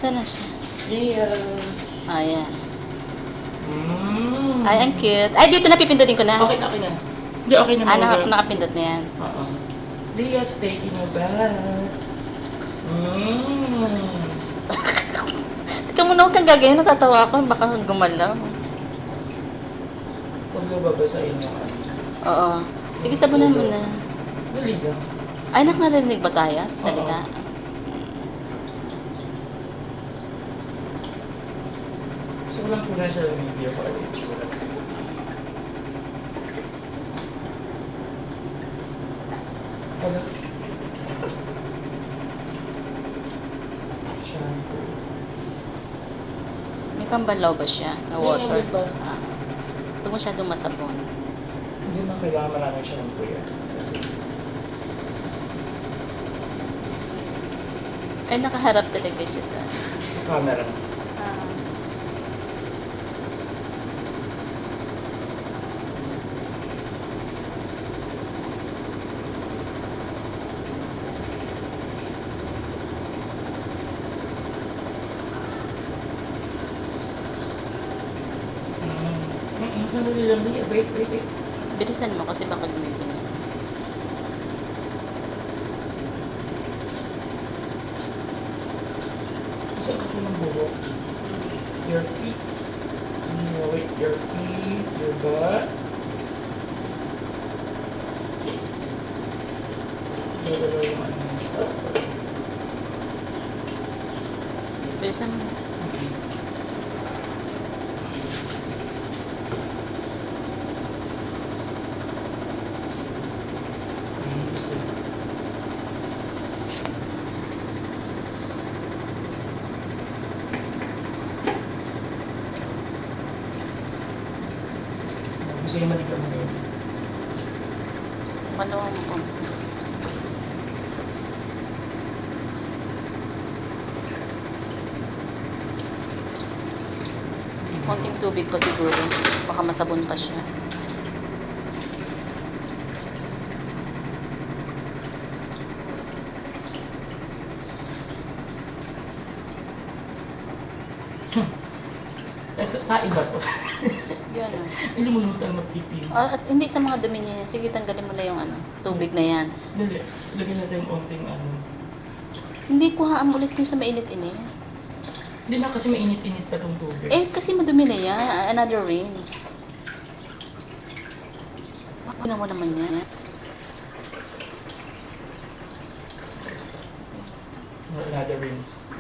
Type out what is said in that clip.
Saan na siya? Yeah. Ayan. Ay, ang cute. Ay, dito napipindutin ko na. Okay na, okay na. Hindi, okay na. Nakapindot na yan. Oo. Leah's taking a bath. Teka muna, huwag kang gagayin. Natatawa ako. Baka gumalaw. Huwag mo babasahin yung ano. Oo. Sige, sabunan mo na. Dali lang. Ay, narinig ba tayo sa salita? Gusto ko lang po na siya ng video para i-itsura. Wala. Shampoo. May pambalaw ba siya na water? May pa. Huwag masyadong masabon. Hindi man kailangan maraming shampoo yan. Kasi Ay, nakaharap talaga siya sa... camera. Sandali lang. Wait. Bilisan mo kasi baka gumigil. Saan ka po ng buhok? Your feet. Wait, your feet, your butt. Dalawa yung ano yung stopper. Bilisan mo. Gusto yung maligaw mo yun. Maluwang mo. Konting tubig pa siguro. Baka masabon pa siya. Ito, tayo ba to? Yun o. Hindi mo lutang magpipi. At hindi sa mga dumi niya. Sige, tanggalin mo na yung tubig na yan. Dali, lagyan natin yung onting ano. Hindi, kuhaan mo ulit yung sa mainit-init. Hindi na kasi mainit-init pa tong tubig. Eh, kasi madumi na yan. Another rinse. Bakit mo naman yan? Another rinse.